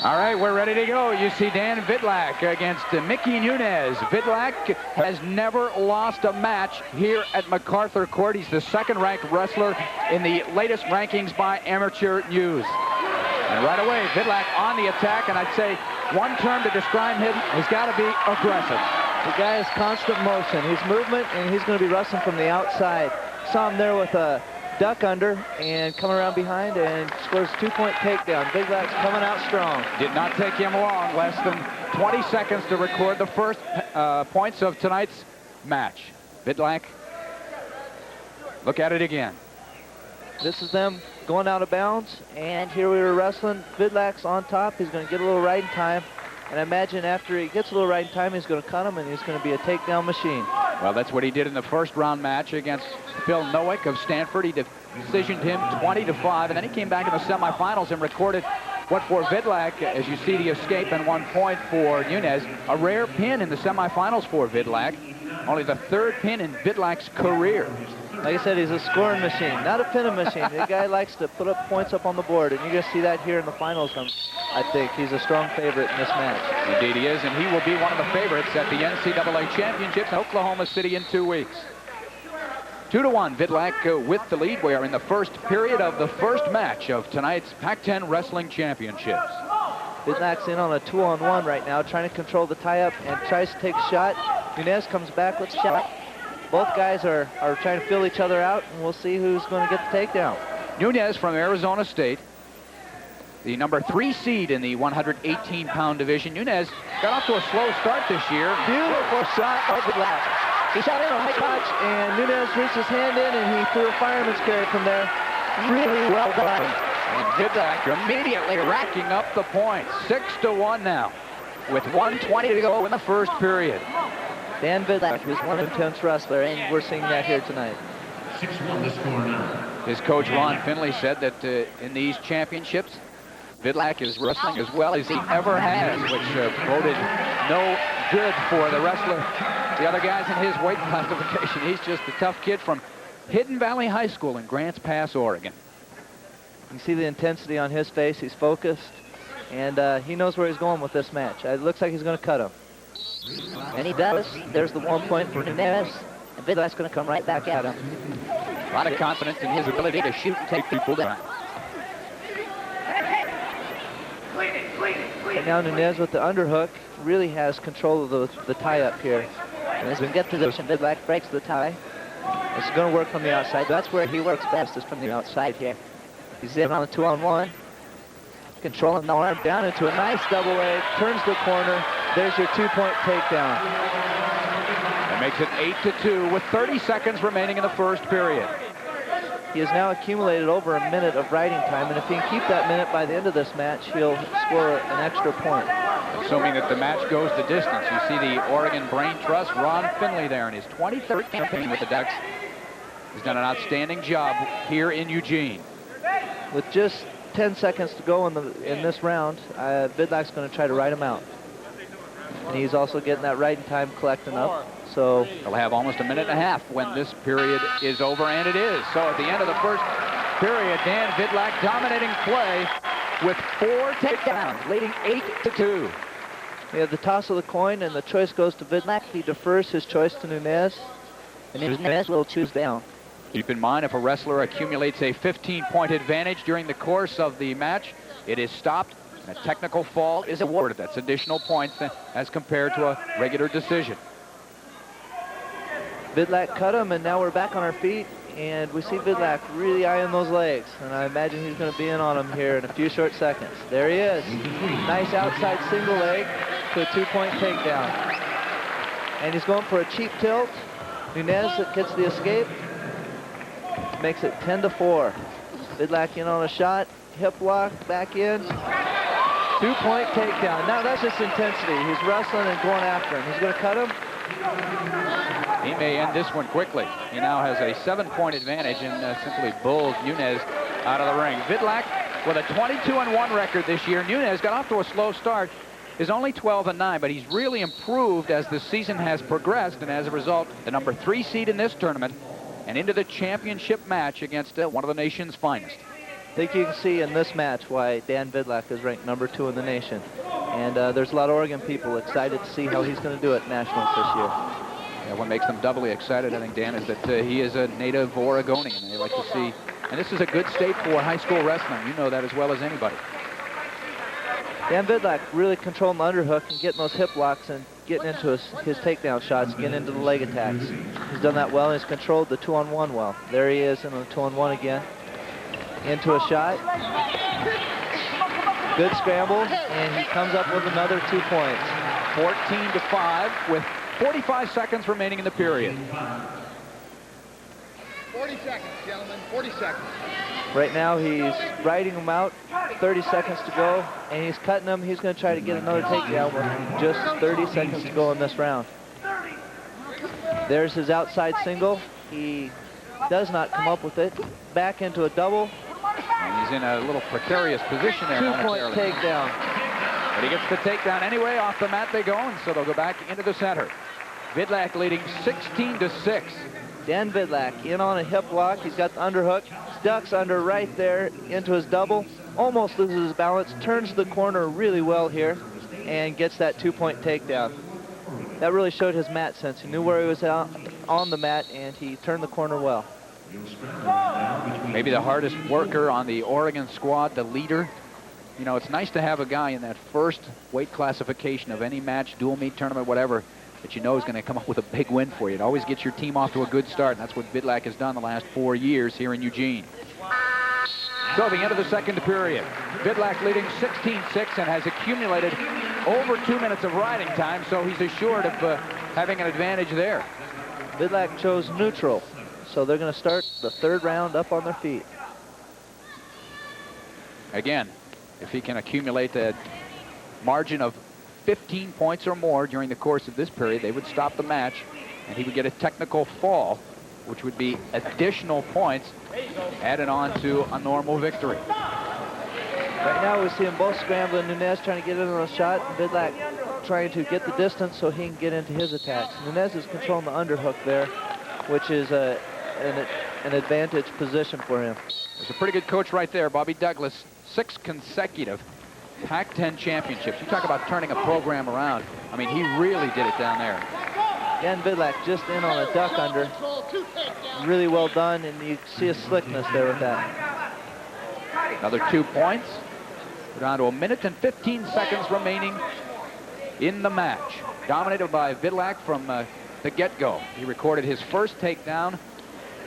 All right, we're ready to go. You see Dan Vidlak against Mickey Nunez. Vidlak has never lost a match here at MacArthur Court. He's the second-ranked wrestler in the latest rankings by Amateur News. And right away, Vidlak on the attack, and I'd say one term to describe him has got to be aggressive. The guy is constant motion. He's movement, and he's going to be wrestling from the outside. Saw him there with a duck under and coming around behind and scores a 2-point takedown. Vidlak's coming out strong. Did not take him long, less than 20 seconds to record the first points of tonight's match. Vidlak, look at it again. This is them going out of bounds, and here we were wrestling. Vidlak's on top. He's going to get a little riding time, and I imagine after he gets a little riding time, he's going to cut him, and he's going to be a takedown machine. Well, that's what he did in the first round match against Phil Nowick of Stanford. He decisioned him 20-5, and then he came back in the semifinals and recorded what for Vidlak, as you see the escape and 1 point for Nunez, a rare pin in the semifinals for Vidlak. Only the third pin in Vidlak's career. Like I said, he's a scoring machine, not a pinning machine. The guy likes to put up points up on the board, and you're going to see that here in the finals. I think he's a strong favorite in this match. Indeed he is, and he will be one of the favorites at the NCAA Championships in Oklahoma City in 2 weeks. 2-1, Vidlak with the lead. We are in the first period of the first match of tonight's Pac-10 Wrestling Championships. Vidlak's in on a 2-on-1 right now, trying to control the tie-up and tries to take a shot. Nunez comes back with a shot. Both guys are trying to fill each other out, and we'll see who's going to get the takedown. Nunez from Arizona State, the number 3 seed in the 118-pound division. Nunez got off to a slow start this year. Beautiful shot by Vidlak. He shot in a high touch, and Nunez reached his hand in, and he threw a fireman's carry from there. Really well done. And Vidlak immediately racking up the points. 6-1 now, with 1:20 to go in the first period. Dan Vidlak is one intense wrestler, and we're seeing that here tonight. 6-1 the score now. His coach Ron Finley said that in these championships, Vidlak is wrestling as well as he ever has, which boded no good for the wrestler. The other guys in his weight classification. He's just a tough kid from Hidden Valley High School in Grants Pass, Oregon. You see the intensity on his face. He's focused, and he knows where he's going with this match. It looks like he's going to cut him. And he does. There's the 1 point for Nunez, and Vidlak's going to come right back at him. A lot of confidence in his ability to shoot and take people down. And now Nunez with the underhook really has control of the tie-up here. And as we get to this, Vidlak breaks the tie. It's going to work from the outside. That's where he works best, is from the outside here. He's in on a 2-on-1. Controlling the arm down into a nice double leg. Turns the corner. There's your 2-point takedown. That makes it 8-2 with 30 seconds remaining in the first period. He has now accumulated over a minute of riding time, and if he can keep that minute by the end of this match, he'll score an extra point. Assuming that the match goes the distance. You see the Oregon Brain Trust, Ron Finley there in his 23rd campaign with the Ducks. He's done an outstanding job here in Eugene. With just 10 seconds to go in this round, Vidlak's going to try to ride him out. And he's also getting that riding time collecting up. So he'll have almost a minute and a half when this period is over, and it is. So at the end of the first period, Dan Vidlak dominating play with 4 takedowns, leading 8-2. We have the toss of the coin, and the choice goes to Vidlak. He defers his choice to Nunez, and Nunez will choose down. Keep in mind, if a wrestler accumulates a 15-point advantage during the course of the match, it is stopped, and a technical fall is awarded. That's additional points as compared to a regular decision. Vidlak cut him, and now we're back on our feet, and we see Vidlak really eyeing those legs, and I imagine he's going to be in on him here in a few short seconds. There he is. Nice outside single leg to a 2-point takedown. And he's going for a cheap tilt. Nunez gets the escape. Makes it 10-4. Vidlak in on a shot. Hip lock, back in. 2-point takedown. Now that's just intensity. He's wrestling and going after him. He's going to cut him. He may end this one quickly. He now has a 7-point advantage and simply bulls Nunez out of the ring. Vidlak with a 22-1 record this year. Nunez got off to a slow start. Is only 12-9, but he's really improved as the season has progressed, and as a result, the number 3 seed in this tournament and into the championship match against one of the nation's finest. I think you can see in this match why Dan Vidlak is ranked #2 in the nation. And there's a lot of Oregon people excited to see how he's going to do at Nationals this year. Yeah, what makes them doubly excited, I think, Dan, is that he is a native Oregonian, and they like to see, and this is a good state for high school wrestling. You know that as well as anybody. Dan Vidlak really controlling the underhook and getting those hip locks and getting into his takedown shots, getting into the leg attacks. He's done that well, and he's controlled the 2-on-1 well. There he is in the 2-on-1 again. Into a shot. Good scramble, and he comes up with another 2 points. 14-5 with 45 seconds remaining in the period. 40 seconds, gentlemen, 40 seconds. Right now he's riding him out, 30 seconds to go, and he's cutting him. He's going to try to get another takedown with just 30 seconds to go in this round. There's his outside single. He does not come up with it. Back into a double. And he's in a little precarious position there. 2-point takedown. But he gets the takedown anyway. Off the mat they go, and so they'll go back into the center. Vidlak leading 16-6. Dan Vidlak in on a hip lock. He's got the underhook. Ducks under right there into his double. Almost loses his balance. Turns the corner really well here and gets that 2-point takedown. That really showed his mat sense. He knew where he was out on the mat, and he turned the corner well. Maybe the hardest worker on the Oregon squad, the leader. You know, it's nice to have a guy in that first weight classification of any match, dual meet tournament, whatever, that you know is going to come up with a big win for you. It always gets your team off to a good start, and that's what Vidlak has done the last 4 years here in Eugene. So the end of the second period. Vidlak leading 16-6 and has accumulated over 2 minutes of riding time, so he's assured of having an advantage there. Vidlak chose neutral, so they're going to start the third round up on their feet. Again, if he can accumulate a margin of 15 points or more during the course of this period, they would stop the match, and he would get a technical fall, which would be additional points added on to a normal victory. Right now we see them both scrambling. Nunez trying to get in on a shot, and Vidlak trying to get the distance so he can get into his attacks. Nunez is controlling the underhook there, which is an advantage position for him. There's a pretty good coach right there, Bobby Douglas. 6 consecutive Pac-10 championships. You talk about turning a program around. I mean, he really did it down there. Dan Vidlak just in on a duck under. Really well done, and you see a slickness there with that. Another 2 points. We're down to 1 minute and 15 seconds remaining in the match. Dominated by Vidlak from the get-go. He recorded his first takedown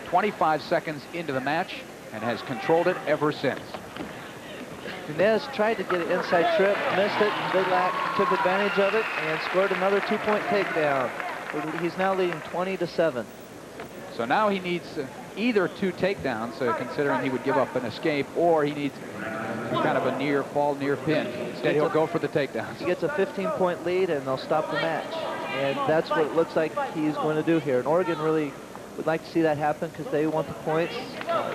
25 seconds into the match and has controlled it ever since. Nunez tried to get an inside trip, missed it, and Vidlak took advantage of it and scored another 2-point takedown. He's now leading 20-7. So now he needs either 2 takedowns, considering he would give up an escape, or he needs kind of a near fall, near pin. Instead, he'll go for the takedowns. He gets a 15-point lead, and they'll stop the match. And that's what it looks like he's going to do here. And Oregon really would like to see that happen because they want the points.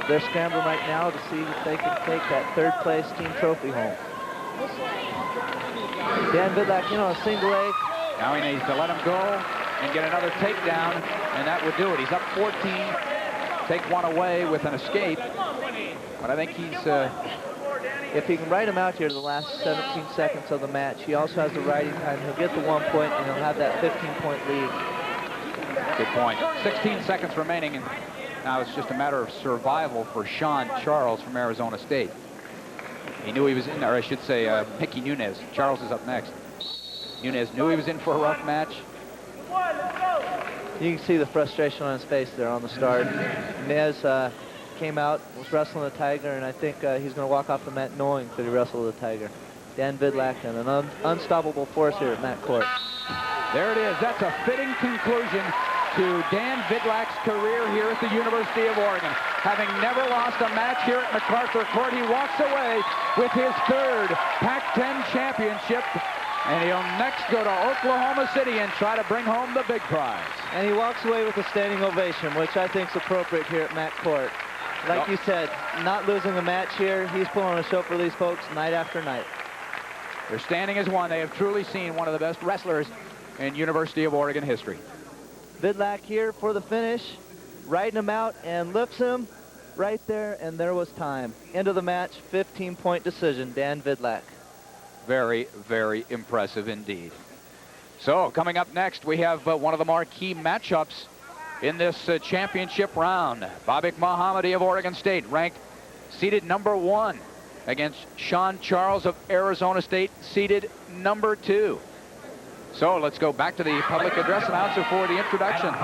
They're scrambling right now to see if they can take that third-place team trophy home. Dan Vidlak in on a single leg. Now he needs to let him go and get another takedown, and that would do it. He's up 14. Take one away with an escape. But I think he's... if he can ride him out here to the last 17 seconds of the match, he also has the riding time. He'll get the 1 point, and he'll have that 15-point lead. Good point. 16 seconds remaining, and now it's just a matter of survival for Sean Charles from Arizona State. He knew he was in there. I should say Mickey Nunez. Charles is up next. Nunez knew he was in for a rough match. You can see the frustration on his face there on the start. Nunez came out, was wrestling the Tiger, and I think he's going to walk off the mat knowing that he wrestled the Tiger. Dan Vidlak and an unstoppable force here at mat court. There it is. That's a fitting conclusion to Dan Vidlak's career here at the University of Oregon. Having never lost a match here at MacArthur Court, he walks away with his 3rd Pac-10 championship, and he'll next go to Oklahoma City and try to bring home the big prize. And he walks away with a standing ovation, which I think is appropriate here at mat court. Like you said, not losing a match here, he's putting on a show for these folks night after night. They're standing as one. They have truly seen one of the best wrestlers in University of Oregon history. Vidlak here for the finish, riding him out and lifts him right there, and there was time. End of the match, 15-point decision, Dan Vidlak. Very, very impressive indeed. So coming up next, we have one of the marquee matchups in this championship round. Babak Mohammadi of Oregon State, ranked seeded number 1, against Sean Charles of Arizona State, seeded number 2. So let's go back to the public address announcer for the introductions.